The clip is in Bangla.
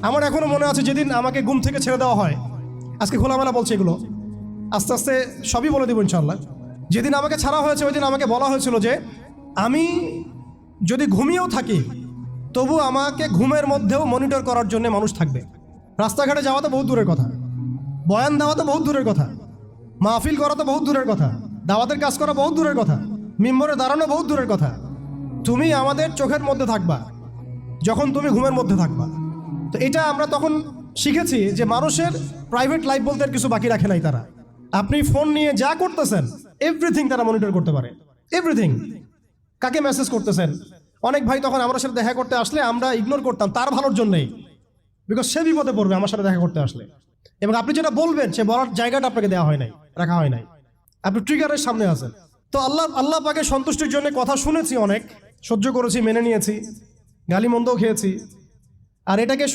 আমার এখনো মনে আছে যেদিন আমাকে ঘুম থেকে ছেড়ে দেওয়া হয়, আজকে খোলামেলা বলছে এগুলো, আস্তে আস্তে সবই বলে দেবো ইনশাল্লাহ। যেদিন আমাকে ছাড়া হয়েছে ওই দিন আমাকে বলা হয়েছিল যে আমি যদি ঘুমিয়েও থাকি তবু আমাকে ঘুমের মধ্যেও মনিটর করার জন্য মানুষ থাকবে। রাস্তাঘাটে যাওয়া তো বহুত দূরের কথা, বয়ান দেওয়া তো বহুত দূরের কথা, মাহফিল করা তো বহুত দূরের কথা, দাওয়াতের কাজ করা বহুত দূরের কথা, মিম্বরে দাঁড়ানো বহুত দূরের কথা। তুমি আমাদের চোখের মধ্যে থাকবা যখন তুমি ঘুমের মধ্যে থাকবা। তো এটা আমরা তখন শিখেছি যে মানুষের প্রাইভেট লাইফ বলতে আর কিছু বাকি রাখে নাই তারা। আপনি ফোন নিয়ে যা করতেছেন এভরিথিং তারা মনিটর করতে পারে, এভরিথিং। কাকে মেসেজ করতেছেন, অনেক ভাই তখন আমার সাথে দেখা করতে আসলে আমরা ইগনোর করতাম তার ভালোর জন্যই, বিকজ সে বিপদে পড়বে আমার সাথে দেখা করতে আসলে। এবং আপনি যেটা বলবেন সে বলার জায়গাটা আপনাকে দেওয়া হয় নাই, রাখা হয় নাই, আপনি ট্রিগারের সামনে আছেন। তো আল্লাহ পাকে সন্তুষ্টির জন্য কথা শুনেছি, অনেক সহ্য করেছি, মেনে নিয়েছি, গালি মন্দও খেয়েছি। আর এটাকে